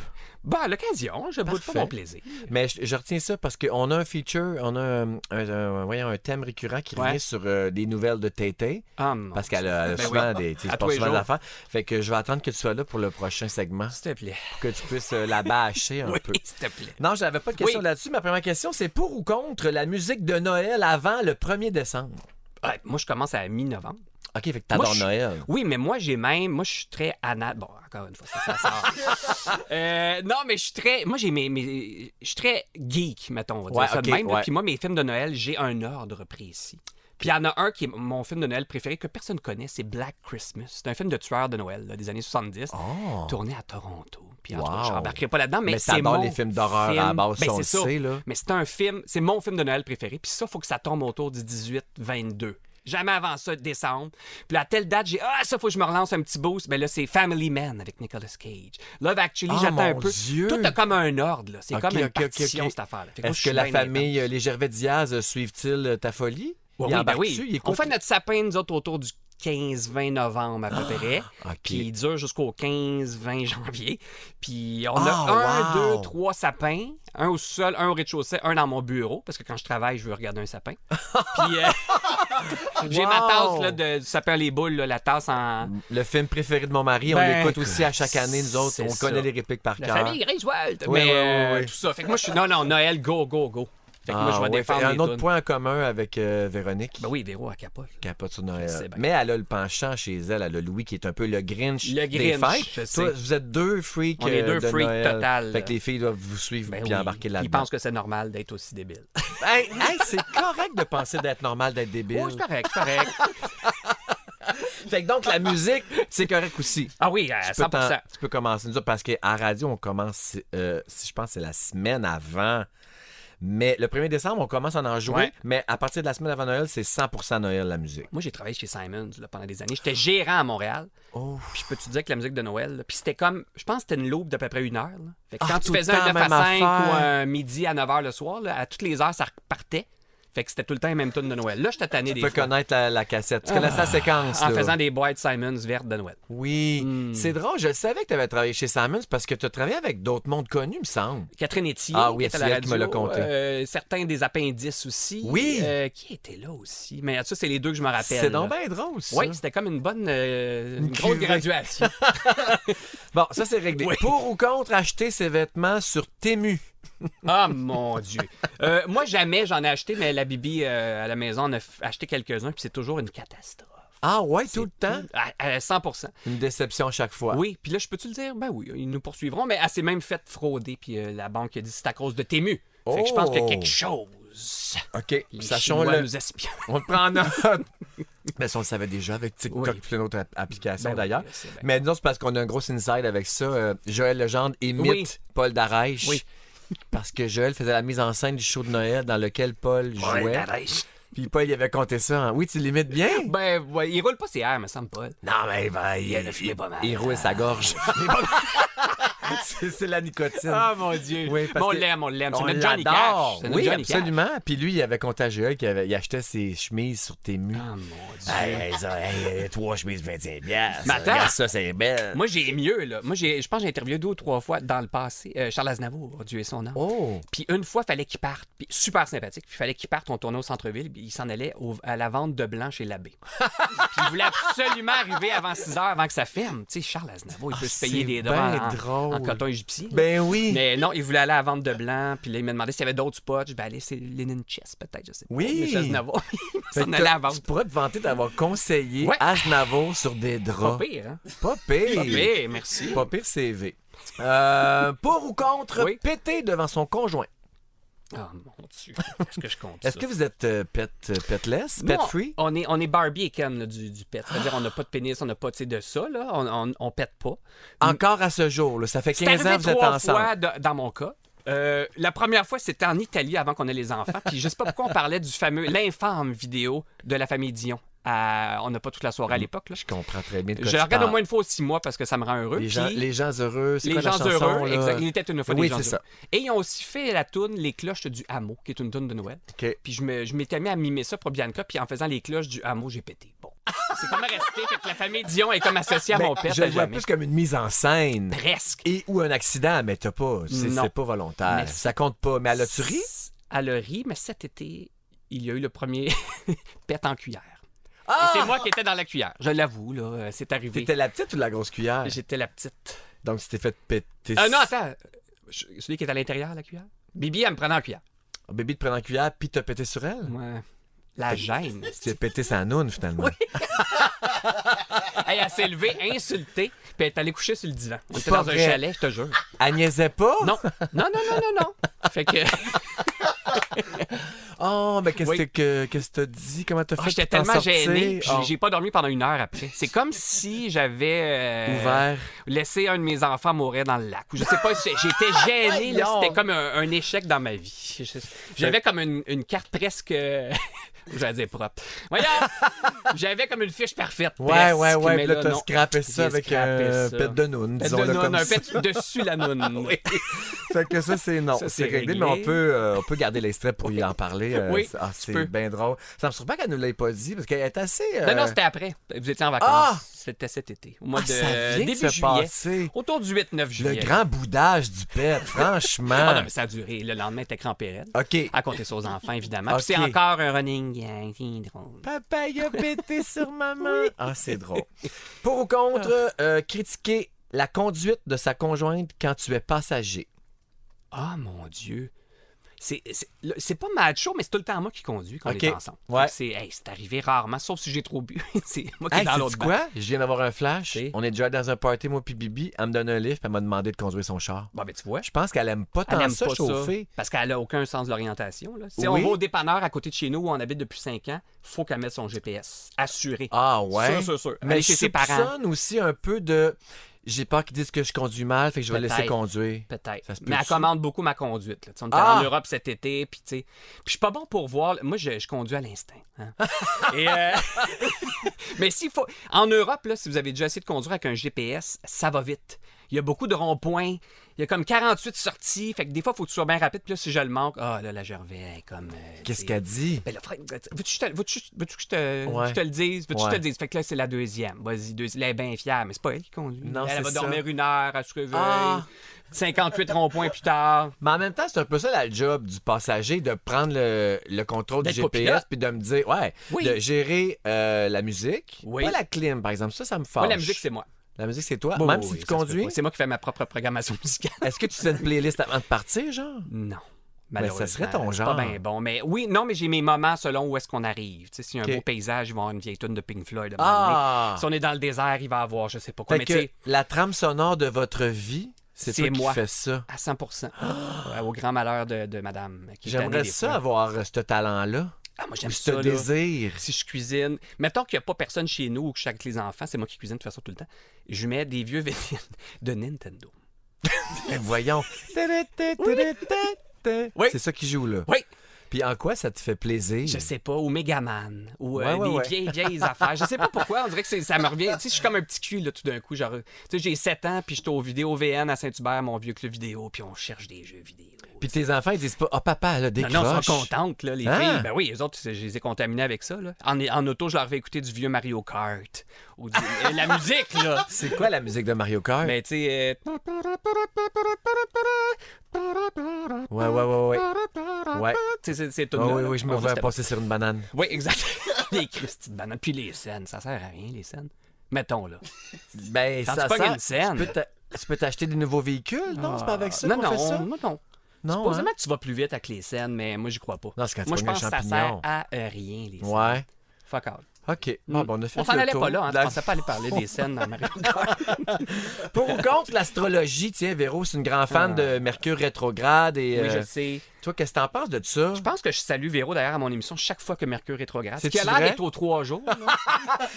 C: Ben, à l'occasion, je boude pas
B: Parfait.
C: mon plaisir.
B: Mais je retiens ça parce qu'on a un feature, on a un thème récurrent qui
C: Ouais.
B: revient sur des nouvelles de Tété.
C: Ah, mon
B: Parce qu'elle a
C: Ben
B: souvent
C: oui.
B: des, tu sais,
C: À
B: se
C: tous
B: passe
C: les
B: souvent
C: jours.
B: d'affaires. Fait que je vais attendre que tu sois là pour le prochain segment,
C: S'il te plaît.
B: pour que tu puisses la bâcher un
C: Oui,
B: peu.
C: s'il te plaît.
B: Non, j'avais pas de question
C: Oui.
B: là-dessus. Ma première question, c'est pour ou contre la musique de Noël avant le 1er décembre?
C: Ouais, moi, je commence à mi-novembre.
B: OK, fait que t'adores
C: Moi, je-
B: Noël.
C: Oui, mais moi, je suis très Bon, encore une fois, ça sort. Non, mais je suis très. Moi, je suis très geek, mettons. On va dire
B: Ouais,
C: ça de
B: ok,
C: même. là.
B: ouais.
C: Puis moi, mes films de Noël, j'ai un ordre précis. Puis il y en a un qui est mon film de Noël préféré que personne ne connaît, c'est Black Christmas. C'est un film de tueur de Noël là, des années 70, tourné à Toronto. Puis en tout cas, je n'embarquerai pas là-dedans, mais c'est
B: t'adores
C: mon
B: les films d'horreur
C: film.
B: à la base,
C: Ben,
B: ça, on le
C: c'est ça.
B: sait, là.
C: Mais c'est un film, c'est mon film de Noël préféré. Puis ça, il faut que ça tombe autour du 18-22. Jamais avant ça, décembre. Puis à telle date, ça, faut que je me relance un petit boost. Mais là, c'est Family Man avec Nicolas Cage. Love Actually, j'attends un peu.
B: Dieu.
C: Tout a comme un ordre, là. C'est comme une partition, cette affaire-là. Fait que moi, je
B: Est-ce
C: suis
B: que la
C: bien
B: famille,
C: intense.
B: les Gervais-Diaz, suivent-ils ta folie?
C: Oui,
B: Ils
C: ben
B: embarquent
C: oui.
B: dessus, ils
C: On
B: écoutent?
C: fait notre sapin, nous autres, autour du 15-20 novembre à peu près.
B: OK.
C: Puis il dure jusqu'au 15-20 janvier. Puis on a 1, 2, 3 sapins. Un au sol, un au rez-de-chaussée, un dans mon bureau. Parce que quand je travaille, je veux regarder un sapin. Puis j'ai ma tasse là, du sapin les boules, là, la tasse en...
B: Le film préféré de mon mari, on
C: Ben,
B: l'écoute aussi à chaque année, nous autres.
C: c'est
B: On
C: ça.
B: connaît les répliques par
C: La
B: cœur.
C: famille Griswold.
B: Oui,
C: Mais
B: oui, oui.
C: tout ça. Fait que moi, je suis... Non, Noël, go, go, go. Fait que moi, je vais
B: ouais.
C: défendre
B: Fait
C: les
B: un autre
C: tunes.
B: point en commun avec Véronique.
C: Ben oui, Véro, elle capote.
B: Capote sur Noël.
C: Je sais bien.
B: Mais elle a le penchant chez elle. Elle a Louis qui est un peu le Grinch,
C: Le
B: des
C: Grinch,
B: fêtes.
C: je sais.
B: Toi, vous êtes deux freaks
C: On est deux
B: de
C: freaks
B: Noël.
C: total.
B: Fait que les filles doivent vous suivre
C: Ben
B: puis
C: oui.
B: embarquer
C: Ils
B: là-dedans.
C: pensent que c'est normal d'être aussi débile.
B: Hey, c'est correct de penser d'être normal, d'être débile.
C: Oui, c'est correct.
B: Fait que donc, la musique, c'est correct aussi.
C: Ah oui, à
B: Tu peux
C: 100%.
B: tu peux commencer nous dire, parce qu'à radio, on commence, je pense que c'est la semaine avant. Mais le 1er décembre, on commence à en jouer.
C: Ouais.
B: Mais à partir de la semaine avant Noël, c'est 100% Noël, la musique.
C: Moi, j'ai travaillé chez Simons là, pendant des années. J'étais gérant à Montréal.
B: Oh.
C: Puis je peux te dire que la musique de Noël, là, puis c'était comme, je pense que c'était une loupe d'à peu près 1 heure. Là. Fait que quand tu
B: tout le
C: faisais
B: temps
C: un 9 à
B: même
C: 5
B: affaire.
C: ou un midi à 9 h le soir, là, à toutes les heures, ça repartait. Fait que c'était tout le temps les mêmes tunes de Noël. Là, j'étais tanné
B: Tu
C: des
B: peux
C: fois.
B: connaître la cassette. Tu connais la séquence,
C: En
B: là.
C: faisant des boîtes Simons vertes de Noël.
B: Oui. C'est drôle. Je le savais que tu avais travaillé chez Simons parce que tu as travaillé avec d'autres mondes connus, me semble.
C: Catherine Etier,
B: Ah oui,
C: qui était
B: c'est
C: à la
B: elle qui me l'a
C: radio,
B: conté.
C: certains des appendices aussi.
B: Oui.
C: Qui était là aussi? Mais ça, c'est les deux que je me rappelle.
B: C'est donc
C: là.
B: bien drôle, ça.
C: Oui, c'était comme une bonne, une grosse
B: cuvée.
C: graduation.
B: Bon, ça, c'est réglé.
C: Oui.
B: Pour ou contre acheter ses vêtements sur Temu?
C: Ah, mon Dieu. Moi, jamais j'en ai acheté, mais la Bibi, à la maison, on a acheté quelques-uns, puis c'est toujours une catastrophe.
B: Ah ouais, tout le temps?
C: À 100%.
B: Une déception chaque fois.
C: Oui, puis là, je peux-tu le dire? Ben oui, ils nous poursuivront, mais elle s'est même fait frauder, puis la banque a dit c'est à cause de Temu. Fait que je pense qu'il y a quelque chose.
B: OK.
C: Les Chinois
B: Sachons-le.
C: nous espionnent.
B: On le prend en note. Mais ça, on le savait déjà avec TikTok
C: Oui.
B: et plein d'autres applications
C: Ben oui,
B: d'ailleurs.
C: je sais bien.
B: Mais non, c'est parce qu'on a un gros inside avec ça. Joël Legendre imite
C: Oui.
B: Paul Darèche.
C: Oui.
B: Parce que Joël faisait la mise en scène du show de Noël dans lequel Paul jouait. Puis Paul, il avait compté ça. Oui, tu l'imites bien?
C: Ben, ouais, il roule pas ses airs, me semble pas.
B: Non, mais
C: Il a filé pas mal.
B: il roule sa gorge. c'est la nicotine.
C: Ah, mon Dieu.
B: Oui, parce
C: Mais
B: que
C: on l'aime. C'est
B: on
C: notre Johnny
B: l'adore.
C: Cash. C'est notre
B: Oui,
C: Johnny Cash.
B: absolument. Puis lui, il avait compté à Joël qu'il il achetait ses chemises sur Temu.
C: Ah, mon Dieu.
B: Hey, 3 chemises 25 piastres.
C: Mais attends.
B: Regarde ça, c'est belle.
C: Moi, j'ai mieux, là. Moi, je pense que j'ai interviewé 2 ou 3 fois dans le passé. Charles Aznavour, Dieu et son âme.
B: Oh!
C: Puis une fois, il fallait qu'il parte. Puis super sympathique. Puis il fallait qu'il parte. On tournait au centre-ville. Puis il s'en allait à la vente de blanc chez l'abbé. Puis il voulait absolument arriver avant 6 heures, avant que ça ferme. Tu sais, Charles Aznavour, il peut se payer
B: c'est
C: des draps
B: ben drôle.
C: en coton égyptien.
B: Ben oui!
C: Mais non, il voulait aller à la vente de blanc. Puis là, il m'a demandé s'il y avait d'autres spots. Je vais aller, c'est Linen Chess, peut-être, je sais pas.
B: Oui.
C: Mais chez Aznavour, il
B: Fait
C: s'en
B: que
C: allait à la vente.
B: Tu pourras te vanter d'avoir conseillé
C: Ouais.
B: Aznavour sur des
C: Pas
B: draps.
C: pire, hein?
B: Pas pire.
C: Pas pire, merci.
B: Pas pire CV. Pour ou contre
C: Oui.
B: péter devant son conjoint?
C: Ah, mon Dieu. Est-ce que je compte ça?
B: Est-ce que vous êtes petless,
C: Nous,
B: pet-free?
C: on est Barbie et Ken là, du pet. C'est-à-dire, on n'a pas de pénis, on n'a pas de ça. Là. On pète pas.
B: Encore à ce jour, là, ça fait
C: C'est
B: 15 ans
C: arrivé
B: que vous êtes
C: 3
B: ensemble.
C: fois dans mon cas. La première fois, c'était en Italie avant qu'on ait les enfants. Puis je sais pas pourquoi on parlait du fameux, l'infâme vidéo de la famille Dion. On n'a pas toute la soirée à l'époque. Là.
B: Je comprends très bien de quoi
C: Je
B: tu
C: la regarde au
B: parles.
C: moins une fois aux 6 mois parce que ça me rend heureux.
B: Les
C: Puis
B: gens heureux, c'est
C: les
B: quoi la
C: gens
B: chanson,
C: heureux,
B: là?
C: exact. Il était une fois
B: Oui,
C: des gens
B: c'est
C: heureux. Et ils ont aussi fait la toune Les cloches du hameau, qui est une toune de Noël.
B: OK.
C: Puis je m'étais mis à mimer ça pour Bianca, puis en faisant les cloches du hameau, j'ai pété. Bon. C'est comme resté, fait que la famille Dion est comme associée à
B: Mais
C: mon père.
B: je le vois plus comme une mise en scène.
C: Presque.
B: Et ou un accident, mais t'as pas.
C: Non.
B: C'est pas volontaire.
C: Mais
B: ça compte pas. Mais elle a-tu ri?
C: Elle a ri, mais cet été, il y a eu le premier pet en cuillère.
B: Ah!
C: Et c'est moi qui étais dans la cuillère. Je l'avoue, là, c'est arrivé.
B: T'étais la petite ou la grosse cuillère?
C: J'étais la petite.
B: Donc, tu t'es fait péter.
C: Non, attends. Celui qui est à l'intérieur, la cuillère? Bibi, elle me prenait en cuillère.
B: Bébé te prend en cuillère, puis t'as pété sur elle?
C: Ouais. La gêne.
B: Tu as pété sa noune, finalement.
C: Hey, elle s'est levée, insultée, puis elle est allée coucher sur le divan. On était
B: pas
C: dans un
B: vrai.
C: chalet, je te jure.
B: Elle niaisait pas?
C: Non. Non. Fait que.
B: Oh, mais qu'est-ce
C: Oui.
B: que t'as dit? Comment t'as fait
C: J'étais
B: pour t'en
C: tellement
B: sortir?
C: gêné, puis
B: Oh,
C: j'ai pas dormi pendant 1 heure après. C'est comme si j'avais
B: ouvert.
C: laissé un de mes enfants mourir dans le lac. Ou je sais pas, j'étais gêné. Là,
B: Voyons.
C: c'était comme un échec dans ma vie. J'avais comme une carte presque... J'allais dire propre. Voyons! J'avais comme une fiche parfaite.
B: Ouais,
C: presque,
B: ouais, ouais.
C: mais
B: Puis là, t'as
C: non.
B: scrappé ça
C: J'ai
B: avec
C: scrappé
B: un
C: ça.
B: pet de noun,
C: Pet
B: disons-le
C: de
B: comme
C: noun, un
B: ça.
C: pet dessus la noune.
B: Oui. Fait que ça, c'est non.
C: Ça,
B: C'est
C: c'est
B: réglé,
C: réglé.
B: mais on peut garder l'extrait pour y en parler.
C: Oui,
B: c'est
C: peux.
B: bien drôle. Ça me surprend qu'elle ne l'ait pas dit, parce qu'elle est assez...
C: Non, c'était après. Vous étiez en vacances.
B: Ah!
C: C'était cet été. Au mois de
B: ça vient de
C: début
B: se
C: juillet.
B: passer.
C: Autour du 8-9
B: Le
C: juillet.
B: grand boudage du pet, franchement.
C: Ah non, mais ça a duré. Le lendemain, t'es crampé raide.
B: OK.
C: À compter ça aux enfants, évidemment.
B: Ok.
C: Puis c'est encore un running gag. C'est drôle.
B: Papa, il a pété sur maman. Ah, c'est drôle. Pour ou contre, critiquer la conduite de sa conjointe quand tu es passager.
C: Ah, mon Dieu. C'est pas macho, mais c'est tout le temps moi qui conduis quand
B: Ok.
C: on est ensemble.
B: Ouais.
C: C'est arrivé rarement, sauf si j'ai trop bu. C'est moi qui
B: Hey,
C: est dans
B: sais-tu
C: l'autre banc.
B: quoi? Je viens d'avoir un flash.
C: C'est?
B: On est déjà dans un party, moi puis Bibi. Elle me donne un lift, puis elle m'a demandé de conduire son char.
C: Bon, ben, tu vois.
B: Je pense qu'elle aime pas tant
C: Elle aime
B: ça,
C: pas
B: chauffer.
C: ça parce qu'elle a aucun sens de l'orientation. Là. Si
B: Oui.
C: on va au dépanneur à côté de chez nous où on habite depuis 5 ans, faut qu'elle mette son GPS. Assuré.
B: Ah ouais?
C: Sûr.
B: Mais
C: Aller
B: je
C: chez ses parents.
B: soupçonne aussi un peu de... J'ai peur qu'ils disent que je conduis mal, fait que je vais laisser
C: Peut-être.
B: conduire.
C: Peut-être.
B: Ça se
C: Mais elle
B: peut-tu?
C: commande beaucoup ma conduite. Là. Tu sais, on était
B: Ah!
C: en Europe cet été, puis tu sais. Puis je suis pas bon pour voir. Moi, je conduis à l'instinct. Hein. Et, mais s'il faut. En Europe, là, si vous avez déjà essayé de conduire avec un GPS, ça va vite. Il y a beaucoup de ronds-points. Il y a comme 48 sorties. Fait que des fois, il faut que tu sois bien rapide. Puis là, si je le manque, là, la Gervais, elle est comme.
B: Qu'est-ce
C: c'est-
B: qu'elle dit?
C: Ben là, frère, veux-tu que je te
B: Ouais.
C: je te le dise? Veux-tu que je te
B: Ouais.
C: le dise? Fait que là, c'est la deuxième. Vas-y, elle est bien fière, mais c'est pas elle qui conduit.
B: Non,
C: elle
B: c'est
C: va
B: ça.
C: dormir 1 heure, elle se réveille.
B: Ah!
C: 58 ronds-points plus tard.
B: Mais en même temps, c'est un peu ça la job du passager, de prendre le contrôle du
C: D'être
B: GPS
C: copilote.
B: puis de me dire,
C: Oui.
B: de gérer la musique.
C: Oui.
B: Pas la clim, par exemple. Ça me fâche.
C: Moi, la musique, c'est moi.
B: La musique, c'est toi.
C: Bon,
B: Même
C: oui,
B: si tu
C: ça se peut
B: conduis,
C: pas. C'est moi qui fais ma propre programmation musicale.
B: est-ce que tu fais une playlist avant de partir, genre?
C: Non.
B: Ben, ça serait ton
C: C'est
B: genre.
C: pas bien bon. Mais oui, non, mais j'ai mes moments selon où est-ce qu'on arrive. Tu sais, s'il y a un
B: Ok.
C: beau paysage, ils vont avoir une vieille tune de Pink Floyd. à un moment donné.
B: Ah!
C: Si on est dans le désert, il va avoir je sais pas quoi.
B: Fait
C: Mais tu
B: que
C: sais,
B: la trame sonore de votre vie, c'est
C: C'est
B: toi qui
C: moi.
B: fais ça.
C: à 100%. Ouais, au grand malheur de madame. qui est
B: J'aimerais
C: tannée des
B: ça
C: fois.
B: avoir ce talent-là.
C: Ah, moi, j'aime
B: Ou
C: ça.
B: ce
C: là.
B: désir.
C: Si je cuisine, mettons qu'il n'y a pas personne chez nous ou que je suis avec les enfants, c'est moi qui cuisine de toute façon tout le temps. Je mets des vieux vinyles de Nintendo.
B: Mais voyons.
C: Oui.
B: C'est ça qui joue là.
C: Oui,
B: Puis en quoi ça te fait plaisir?
C: je sais pas, ou Megaman, ou
B: Ouais, ouais,
C: des
B: ouais.
C: vieilles affaires. Je sais pas pourquoi, on dirait que ça me revient. Tu sais, je suis comme un petit cul là, tout d'un coup. Genre, tu sais, j'ai 7 ans, puis j'étais au vidéo VN à Saint-Hubert, mon vieux club vidéo, puis on cherche des jeux vidéo.
B: Puis tes enfants, ils disent pas, ah papa, là, décroche.
C: Non, ils sont contentes, là, les
B: Hein?
C: filles. Ben oui, les autres, je les ai contaminés avec ça. Là. En auto, je leur fais écouter du vieux Mario Kart. Ou la musique, là.
B: C'est quoi la musique de Mario Kart?
C: Mais tu sais.
B: Ouais, ouais, ouais, ouais. Ouais.
C: Tu sais, c'est tout.
B: Oh, oui, oui, je me
C: On
B: vois
C: dit,
B: passer sur une banane.
C: Oui, exact. Les Christy de bananes. Puis les scènes, ça sert à rien, les scènes. Mettons, là.
B: Ben,
C: Quand
B: ça
C: tu pognes
B: sert-
C: une scène.
B: Tu peux t'acheter des nouveaux véhicules? Non, c'est pas avec ça
C: Non,
B: qu'on fait ça?
C: non, non.
B: Non,
C: Supposément
B: hein?
C: que tu vas plus vite avec les scènes, mais moi, j'y crois pas.
B: Non, c'est quand tu
C: Moi, je
B: pognes un
C: pense que ça
B: champignon.
C: sert à rien, les scènes.
B: Ouais.
C: Fuck all.
B: OK. Bon, ben, on a fait
C: On s'en
B: le
C: allait
B: tour.
C: pas là, hein.
B: La-
C: Tu pensais pas aller parler des scènes dans Mario Kart.
B: Pour ou contre l'astrologie, tiens, Véro, c'est une grande fan de Mercure rétrograde. Et,
C: Oui, je sais.
B: toi, qu'est-ce que t'en penses de ça?
C: Je pense que je salue Véro d'ailleurs à mon émission chaque fois que Mercure rétrograde. Ce
B: C'est-tu
C: qui a l'air
B: vrai?
C: d'être aux 3 jours. là. Non,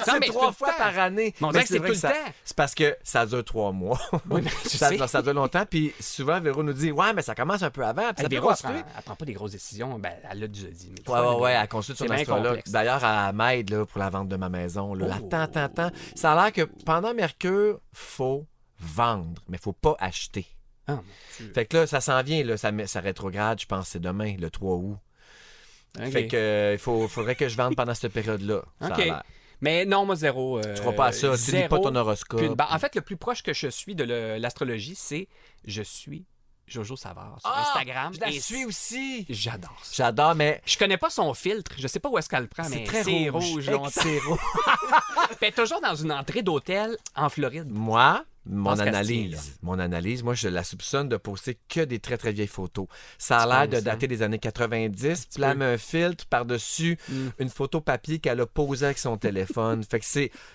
B: C'est
C: mais
B: 3
C: tout le
B: fois
C: temps.
B: par année.
C: Mais on dirait que c'est
B: vrai
C: tout le
B: ça-
C: temps.
B: C'est parce que ça dure 3 mois.
C: Oui, mais je
B: ça,
C: sais.
B: ça dure longtemps. Puis souvent, Véro nous dit, ouais, mais ça commence un peu avant. Puis ça peut
C: Véro,
B: continuer.
C: elle prend pas des grosses décisions. Ben, elle l'a déjà dit. Mais
B: Ouais, ouais, ouais, elle consulte son
C: c'est bien
B: astrologue.
C: complexe.
B: D'ailleurs, elle m'aide là, pour la vente de ma maison. Là.
C: Oh.
B: Attends. Ça a l'air que pendant Mercure, faut vendre, mais faut pas acheter.
C: Ah, mon Dieu.
B: Fait que là, ça s'en vient, là, ça rétrograde, je pense que c'est demain, le 3 août.
C: Ok.
B: Fait que il faudrait que je vende pendant cette période-là. Ça a
C: OK.
B: l'air.
C: Mais non, moi, zéro.
B: Tu crois pas à ça, tu lis pas ton horoscope.
C: En fait, le plus proche que je suis de l'astrologie, c'est je suis Jojo Savard sur Instagram.
B: Je la
C: et
B: suis aussi.
C: J'adore ça.
B: J'adore, mais
C: Je connais pas son filtre. Je sais pas où est-ce qu'elle le prend,
B: c'est
C: mais
B: très
C: c'est
B: rouge.
C: rouge longtemps.
B: C'est rouge.
C: Puis elle est toujours dans une entrée d'hôtel en Floride.
B: Moi, mon
C: pense qu'elle se
B: analyse, moi, je la soupçonne de poster que des très, très vieilles photos. Ça a
C: Tu
B: l'air
C: penses,
B: de
C: hein?
B: dater des années 90. Puis là, elle met un filtre par-dessus une photo papier qu'elle a posée avec son téléphone. Fait que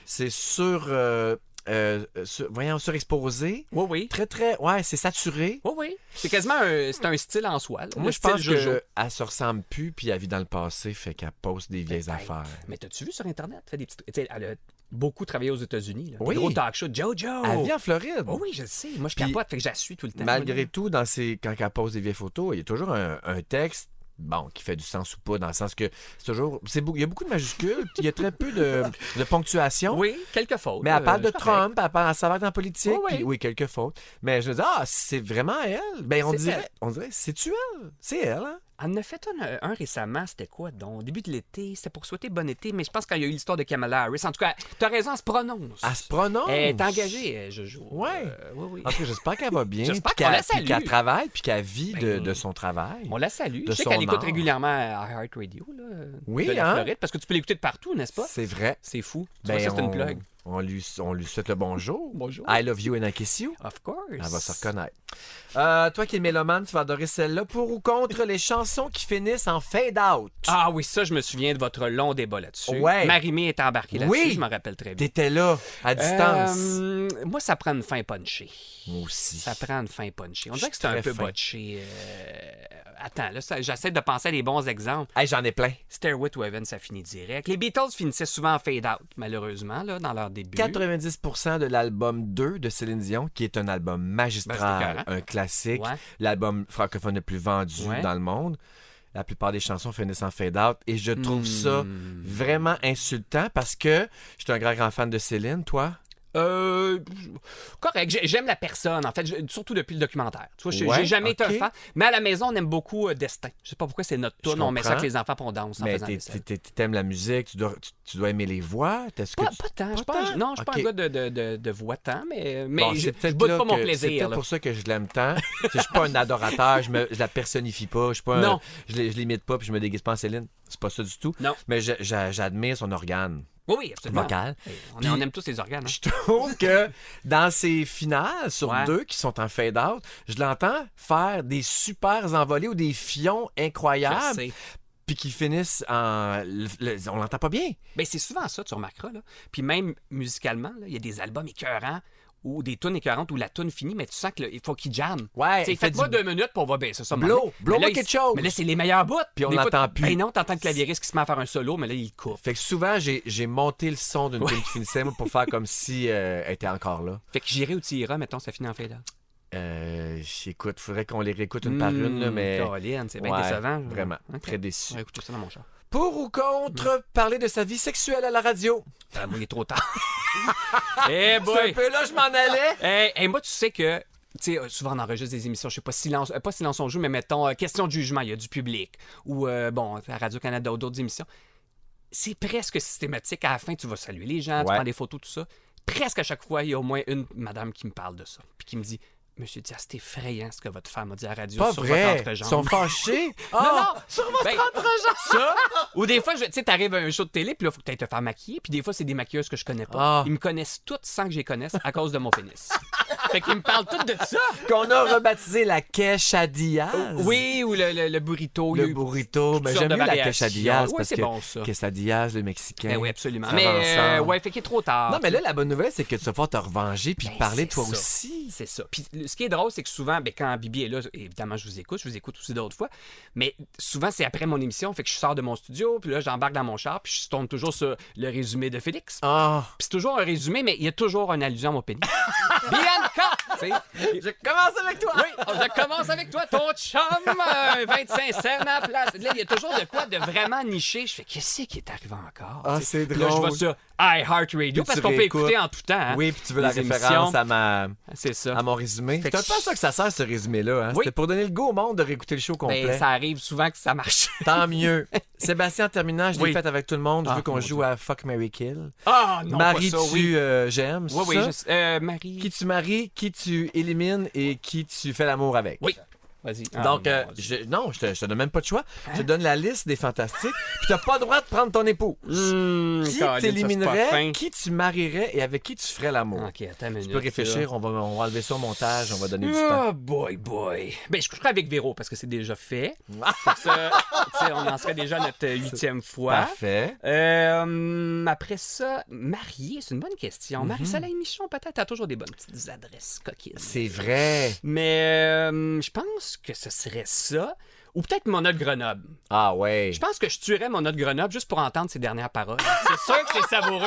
B: c'est sur surexposé.
C: Oui, oui.
B: Très, très... Ouais, c'est saturé.
C: Oui, oui. C'est quasiment c'est un style en soi. Là.
B: Moi,
C: Le
B: je pense
C: style Jojo.
B: qu'elle se ressemble plus, puis elle vit dans le passé, fait qu'elle poste des vieilles
C: Hey,
B: affaires.
C: Mais t'as-tu vu sur Internet? Fait des petites... Tu sais, elle a beaucoup travaillé aux États-Unis. Là.
B: Oui.
C: Des gros talk show. Jojo!
B: Elle vit en Floride.
C: Oh oui, je le sais. Moi, je
B: Puis,
C: capote, fait que je la suis tout le temps.
B: Malgré tout, quand elle pose des vieilles photos, il y a toujours un texte, bon, qui fait du sens ou pas, dans le sens que c'est toujours... il y a beaucoup de majuscules, puis il y a très peu de ponctuation.
C: Oui, quelques fautes.
B: Mais elle parle de
C: c'est correct.
B: Trump, elle s'avère dans la politique,
C: Oui, oui.
B: puis oui, quelques fautes. Mais je me dis, c'est vraiment elle. Ben,
C: C'est
B: on dirait, c'est-tu elle? C'est elle, hein?
C: Elle en a fait un récemment, c'était quoi donc? Au début de l'été, c'était pour souhaiter bon été, mais je pense qu'il y a eu l'histoire de Kamala Harris. En tout cas, t'as raison, elle se prononce.
B: Elle se prononce.
C: Elle est engagée, Jojo.
B: Ouais.
C: Oui, oui.
B: En tout cas, j'espère qu'elle va bien,
C: J'espère
B: puis
C: qu'on la
B: puis
C: salue.
B: qu'elle travaille, puis qu'elle vit
C: Ben,
B: de son travail.
C: On la salue.
B: De
C: Je sais
B: son
C: qu'elle écoute
B: art.
C: régulièrement à iHeartRadio, là,
B: Oui,
C: de la
B: hein?
C: Floride, parce que tu peux l'écouter de partout, n'est-ce pas?
B: C'est vrai.
C: C'est fou. Tu
B: Ben,
C: vois, ça, c'est une plug.
B: On lui souhaite le bonjour.
C: Bonjour.
B: I love you and I kiss you.
C: Of course.
B: Elle va se reconnaître. Toi qui es mélomane, tu vas adorer celle-là. Pour ou contre les chansons qui finissent en fade-out?
C: Ah oui, ça, je me souviens de votre long débat là-dessus.
B: Ouais.
C: Marie-Mé est embarquée là-dessus,
B: Oui.
C: je me rappelle très bien.
B: T'étais là, à distance.
C: Moi, ça prend une fin punchée.
B: Moi aussi.
C: Ça prend une fin punchée. On
B: Je
C: dirait que
B: suis
C: c'est un
B: très
C: peu
B: fin.
C: botché. Attends, là, j'essaie de penser à des bons exemples.
B: Hey, j'en ai plein.
C: Stairway to Heaven, ça finit direct. Les Beatles finissaient souvent en fade-out, malheureusement, là, dans leur début.
B: 90% de l'album 2 de Céline Dion, qui est un album magistral,
C: Ben, c'est écœurant.
B: un classique,
C: Ouais.
B: l'album francophone le plus vendu
C: Ouais.
B: dans le monde. La plupart des chansons finissent en fade-out et je trouve ça vraiment insultant parce que je suis un grand fan de Céline, toi.
C: Correct. J'aime la personne, en fait, surtout depuis le documentaire. Tu vois,
B: Ouais,
C: j'ai jamais été
B: ok.
C: un fan. Mais à la maison, on aime beaucoup Destin. Je sais pas pourquoi c'est notre tune. On met ça
B: comprends.
C: avec les enfants pour on danse en
B: Mais
C: faisant la vaisselle.
B: t'aimes la musique, tu dois aimer les voix. Est-ce que
C: Pas,
B: tu-
C: pas tant. Je suis
B: pas
C: pas,
B: tant?
C: non, je suis
B: Ok.
C: pas un gars de voix tant, mais
B: Bon,
C: je
B: c'est peut-être
C: boude
B: là
C: pas mon
B: que- C'est
C: plaisir.
B: peut-être
C: là.
B: pour ça que je l'aime tant. Je suis pas un adorateur, je la personnifie pas. Je suis pas
C: Non.
B: je l'imite pas puis je me déguise pas en Céline. C'est pas ça du tout.
C: Non.
B: Mais j'admire son organe
C: Oui, oui, absolument.
B: vocal.
C: Hey,
B: Puis-
C: on aime tous les organes. Hein.
B: Je trouve que dans ses finales, sur
C: Ouais.
B: 2 qui sont en fade-out, je l'entends faire des super envolées ou des fions
C: Je
B: incroyables,
C: sais.
B: puis qui finissent en... on l'entend pas bien.
C: Ben, c'est souvent ça, tu remarqueras. Là. Puis même musicalement, là, il y a des albums écœurants ou des tunes écœurantes où la tune finit, mais tu sens qu'il faut qu'il jamme.
B: Ouais,
C: Tu sais,
B: il fait
C: faites-moi
B: du-
C: 2 minutes pour on va baisser ça.
B: Blow,
C: Mais là,
B: blow-moi quelque chose.
C: Mais là, c'est les meilleurs bouts.
B: Puis on
C: Des fois,
B: l'entend plus.
C: Ben non, t'entends le clavieriste qui se met à faire un solo, mais là, il coupe.
B: Fait que souvent, j'ai monté le son d'une tune qui finissait moi, pour faire comme si elle était encore là.
C: Fait que j'irai où tu iras, mettons, ça finit en fade.
B: Écoute, faudrait qu'on les réécoute une par une, là, mais...
C: Caroline, c'est bien
B: Ouais,
C: décevant.
B: vraiment,
C: Ok.
B: très déçu.
C: On va écouter ça dans mon char.
B: Pour ou contre parler de sa vie sexuelle à la radio?
C: Ah, moi, il est trop tard. Eh
B: C'est un
C: boy!
B: peu là, je m'en allais.
C: Hey, moi, tu sais que, tu sais, souvent on enregistre des émissions, je sais pas, pas Silence on joue, mais mettons, Question de jugement, il y a du public. Ou, bon, à Radio-Canada ou d'autres émissions. C'est presque systématique. À la fin, tu vas saluer les gens, tu
B: Ouais.
C: prends des photos, tout ça. Presque à chaque fois, il y a au moins une madame qui me parle de ça. Puis qui me dit, Monsieur Diaz, c'est effrayant ce que votre femme a dit à la radio
B: Pas
C: sur
B: vrai.
C: votre
B: Ils
C: entrejambe.
B: sont fâchés.
C: Non,
B: Ah!
C: non!
B: Sur votre
C: Ben, ça, ou des fois, tu sais, t'arrives à un show de télé, puis là, faut que t'ailles te faire maquiller, puis des fois, c'est des maquilleuses que je connais pas.
B: Ah.
C: Ils me connaissent toutes sans que je les connaisse à cause de mon pénis. Fait qu'ils me parlent toutes de ça.
B: Qu'on a rebaptisé la quesadillas.
C: Oui, ou le burrito. il y a
B: Le
C: eu
B: burrito.
C: toutes
B: Mais
C: sortes
B: j'aime
C: de
B: mieux la
C: variations.
B: quesadillas
C: Ouais,
B: parce
C: c'est
B: que
C: bon, ça.
B: quesadillas, le mexicain.
C: Ben oui, absolument.
B: ça
C: Mais,
B: va ensemble.
C: ouais, fait qu'il est trop tard.
B: Non, mais là, la bonne nouvelle, c'est que tu vas pouvoir te revenger puis
C: Ben,
B: parler
C: c'est
B: toi
C: ça.
B: aussi.
C: C'est ça. Puis ce qui est drôle, c'est que souvent, ben, quand Bibi est là, évidemment, je vous écoute aussi d'autres fois, mais souvent, c'est après mon émission, fait que je sors de mon studio, puis là, j'embarque dans mon char, puis je tombe toujours sur le résumé de Félix.
B: Ah!
C: Puis c'est toujours un résumé, mais il y a toujours une allusion à mon pénis. Bianca! Tu sais,
B: Je commence avec toi!
C: oui, je commence avec toi, ton chum, 25 cents à la place. Là, il y a toujours de quoi de vraiment niché. Je fais, qu'est-ce qui est arrivé encore?
B: Ah,
C: Tu sais,
B: c'est
C: puis là, je
B: drôle.
C: vais sur iHeartRadio,
B: Puis
C: parce
B: tu
C: qu'on peut
B: réécoutes.
C: écouter en tout temps. Hein,
B: Oui, puis tu veux la
C: les
B: référence
C: émissions.
B: à
C: C'est ça.
B: mon résumé.
C: Fait
B: C'est un
C: que
B: peu à ça que ça sert, ce résumé-là. Hein?
C: Oui.
B: C'était pour donner le go au monde de réécouter le show complet.
C: Ben, ça arrive souvent que ça marche.
B: Tant mieux. Sébastien, en terminant, je l'ai
C: Oui.
B: fait avec tout le monde. Je
C: Ah,
B: veux qu'on
C: mon
B: joue à Fuck, Marry, Kill.
C: Ah, non,
B: Marie,
C: pas ça, oui.
B: tu j'aimes.
C: Oui,
B: ça?
C: oui, Marie.
B: Qui tu maries, qui tu élimines et qui tu fais l'amour avec.
C: Oui. Vas-y.
B: Donc,
C: mon Dieu.
B: je te donne même pas de choix. Je te donne la liste des fantastiques. Puis t'as pas le droit de prendre ton épouse. Qui
C: Colin, ça, c'est pas
B: t'éliminerais,
C: fin.
B: qui tu marierais et avec qui tu ferais l'amour?
C: OK, attends une minute.
B: Tu peux réfléchir, on va enlever ça au montage, on va donner du temps.
C: Oh boy. Ben, je coucherais avec Véro parce que c'est déjà fait. Fait que ça, tu sais, on en serait déjà à notre 8e fois.
B: Parfait.
C: Après ça, marié, c'est une bonne question. Marie-Soleil Michon, peut-être, a toujours des bonnes petites adresses coquines.
B: C'est vrai.
C: Mais je pense que ce serait ça. Ou peut-être Mona de Grenoble.
B: Ah ouais.
C: Je pense que je tuerais Mona de Grenoble juste pour entendre ses dernières paroles. C'est sûr que c'est savoureux.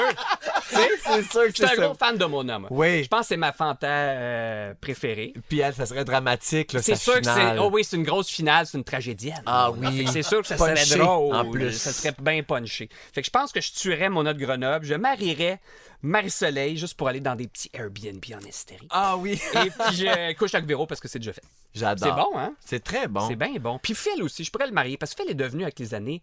B: C'est sûr que
C: Je suis un
B: c'est
C: gros
B: ça.
C: fan de Mona, moi.
B: Oui.
C: Je pense que c'est ma fanta préférée.
B: Puis elle, ça serait dramatique, là,
C: C'est
B: sa
C: sûr que
B: finale.
C: c'est. Oh oui, c'est une grosse finale, c'est une tragédienne.
B: Ah oui.
C: Fait que c'est sûr que ça
B: Punché,
C: serait drôle.
B: en plus.
C: Ça serait bien punché. Fait que je pense que je tuerais Mona de Grenoble. Je marierais Marie-Soleil juste pour aller dans des petits Airbnb en Estérie.
B: Ah oui.
C: Et puis je couche avec Véro parce que c'est déjà fait.
B: J'adore.
C: C'est bon, hein?
B: C'est très bon.
C: C'est bien bon. Puis Phil aussi, je pourrais le marier parce que Phil est devenu avec les années.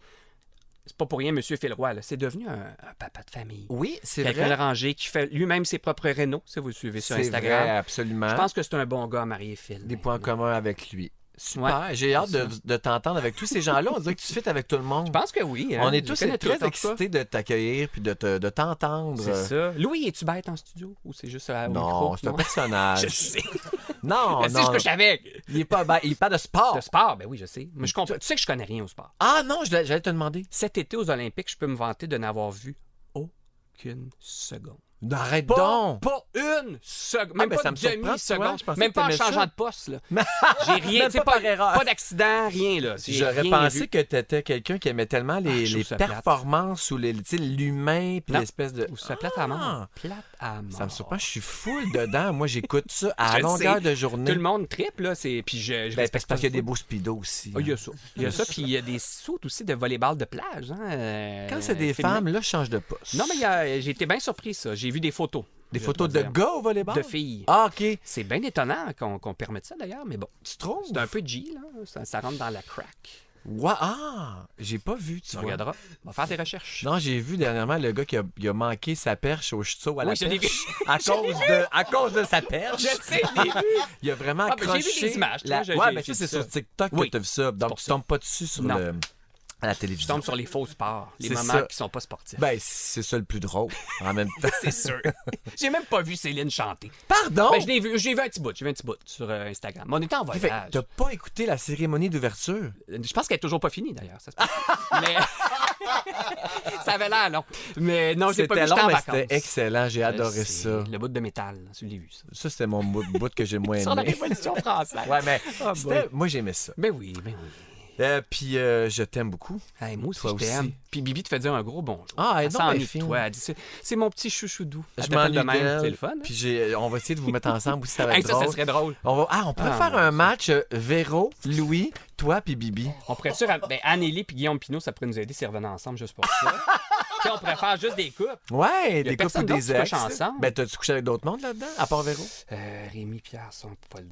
C: C'est pas pour rien, Monsieur Phil Roy, là. C'est devenu un papa de famille.
B: Oui, c'est
C: Quelqu'un
B: vrai.
C: de rangé qui fait lui-même ses propres rénaux, si vous le suivez sur
B: C'est
C: Instagram.
B: vrai, absolument.
C: Je pense que c'est un bon gars à marier Phil.
B: Des
C: mais-
B: points communs avec lui. Super. J'ai hâte
C: c'est
B: de t'entendre avec tous ces gens-là. On dirait que tu fites avec tout le monde.
C: Je pense que oui. Hein?
B: On est
C: Je
B: tous
C: connais
B: très
C: tout, en tout cas.
B: excités de t'accueillir puis de t'entendre.
C: C'est ça. Louis, es-tu bête en studio ou c'est juste au
B: Non,
C: micro?
B: c'est un personnage.
C: Je sais.
B: Non,
C: Mais si je
B: non.
C: couche avec.
B: Il est pas de sport.
C: De sport, ben oui, je sais. Mais je comprends. Tu sais que je connais rien au sport.
B: Ah non, j'allais te demander.
C: Cet été aux Olympiques, je peux me vanter de n'avoir vu aucune seconde.
B: Arrête donc.
C: Pas une seconde. Même
B: ben,
C: pas
B: ça
C: une
B: me surprend, toi.
C: demi-seconde.
B: Je pensais
C: Même
B: que
C: pas en
B: t'aimais ça.
C: changeant de poste. Là. J'ai rien.
B: Même
C: tu sais,
B: pas par erreur.
C: Pas d'accident, rien. Là. J'ai
B: J'aurais
C: rien
B: pensé
C: vu.
B: que tu étais quelqu'un qui aimait tellement
C: je
B: les
C: trouve ça plate.
B: performances ou l'humain puis
C: Non.
B: l'espèce de.
C: Ou ça plate à mort. Plate à mort.
B: Ça me surprend, je suis full dedans. Moi, j'écoute ça à
C: Je le
B: longueur
C: sais.
B: de journée.
C: Tout le monde triple, là. Puis je
B: Ben,
C: respecte
B: parce qu'il y a
C: ça.
B: des beaux speedos aussi.
C: Ah, il y a ça. Il y a ça, puis il y a des sautes aussi de volleyball de plage. Hein,
B: Quand c'est des
C: filmées.
B: femmes, là, je change de poste.
C: Non, mais j'ai été bien surpris, ça. J'ai vu des photos.
B: Des
C: je
B: photos
C: dois
B: de
C: dire.
B: gars au volleyball?
C: De filles.
B: Ah, OK.
C: C'est bien étonnant qu'on permette ça, d'ailleurs, mais bon.
B: Tu trouves?
C: C'est un peu G, là. Ça rentre dans la crack.
B: Ouais, ah! J'ai pas vu, tu
C: Tu
B: vois.
C: regarderas. On va faire des recherches.
B: Non, j'ai vu dernièrement le gars qui a manqué sa perche au chutso à la
C: Oui, je l'ai
B: perche.
C: vu.
B: À cause de sa perche.
C: Je sais, je l'ai vu.
B: Il a vraiment
C: Ah, ben, j'ai vu
B: accroché.
C: des images, tu vois, j'ai-
B: Ouais,
C: j'ai
B: mais ça,
C: vu
B: c'est
C: ça.
B: sur TikTok
C: Oui.
B: que tu as vu ça. Donc,
C: pour
B: tu
C: ça.
B: tombes pas dessus sur
C: Non.
B: à la
C: Je
B: télévision.
C: tombe sur les faux sports. Les
B: C'est
C: moments
B: ça.
C: qui sont pas sportifs.
B: Ben, c'est ça le plus drôle. En même temps.
C: c'est sûr. J'ai même pas vu Céline chanter.
B: Pardon!
C: Ben, j'ai vu un petit bout. J'ai vu un petit bout sur Instagram. Mais on était en
B: Fait,
C: voyage.
B: t'as pas écouté la cérémonie d'ouverture?
C: Je pense qu'elle est toujours pas finie, d'ailleurs. Ça se peut. Mais ça avait l'air long. Mais non, j'ai pas vu.
B: C'était
C: J'étais
B: long,
C: en
B: mais
C: vacances.
B: c'était excellent. J'ai adoré
C: C'est
B: ça.
C: Le bout de métal. Tu l'as vu, ça.
B: Ça, c'était mon bout que j'ai moins
C: Sur la
B: aimé.
C: Révolution française.
B: Ouais, mais
C: Ah,
B: c'était- moi, j'aimais ça.
C: Ben oui, ben oui.
B: Puis, je t'aime beaucoup.
C: Hey, moi aussi,
B: Toi
C: je t'aime.
B: aussi.
C: Puis Bibi te fait dire un gros bonjour.
B: Ah, elle est
C: Elle
B: donc
C: s'ennuie
B: bien
C: de
B: fine.
C: toi. Elle dit, c'est mon petit chouchou doux. Elle
B: Je
C: t'appelle
B: m'ennuie
C: de même.
B: d'elle.
C: C'est le fun. hein?
B: Puis on va essayer de vous mettre ensemble aussi, ça va
C: Hey,
B: être
C: ça
B: drôle.
C: serait drôle.
B: On pourrait
C: Ah,
B: faire
C: mon
B: un
C: Dieu.
B: match Véro, Louis, toi puis Bibi.
C: On pourrait sûr, ben, Annélie puis Guillaume Pinot, ça pourrait nous aider s'ils revenaient ensemble juste pour ça. Tu sais, on pourrait faire juste des coupes.
B: Ouais, des couples ou
C: personne d'autre
B: des
C: qui
B: ex.
C: couche ensemble.
B: Ben, t'as-tu couché avec d'autres mondes là-dedans, à part Véro?
C: Rémi Pierre, ça, on peut pas le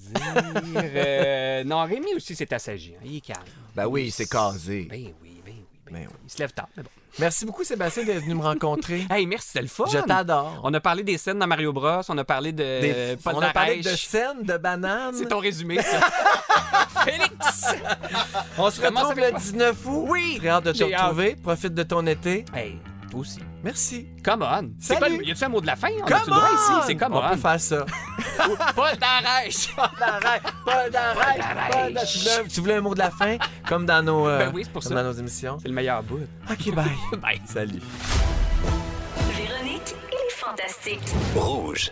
C: dire. Non, Rémi aussi, c'est assagi. Hein. Il est calme.
B: Ben oui, c'est casé.
C: Ben oui, ben oui.
B: Ben oui.
C: Il se lève tard, mais bon.
B: Merci beaucoup, Sébastien, d'être venu me rencontrer.
C: Hey, merci, c'était le fun.
B: Je t'adore.
C: On a parlé des scènes dans Mario Bros. On a parlé de Paul
B: On a parlé de
C: Darèche.
B: scènes, de bananes.
C: C'est ton résumé, ça. Félix!
B: On se
C: Comment
B: retrouve
C: ça fait
B: le 19 août.
C: Oui!
B: Très hâte de te
C: J'ai hâte.
B: retrouver. Profite de ton été.
C: Hey, toi aussi.
B: Merci.
C: Come on. C'est
B: Salut.
C: quoi, y a-tu un mot de la fin? On
B: Come
C: a-tu le droit ici?
B: on!
C: C'est come
B: On
C: on.
B: peut faire ça.
C: Paul Darèche!
B: Paul Darèche. Tu voulais un mot de la fin, comme dans nos,
C: Ben oui, c'est pour
B: comme
C: ça.
B: dans nos émissions.
C: C'est le meilleur bout.
B: OK, bye.
C: Bye.
B: Salut.
D: Véronique et les Fantastiques.
A: Rouge.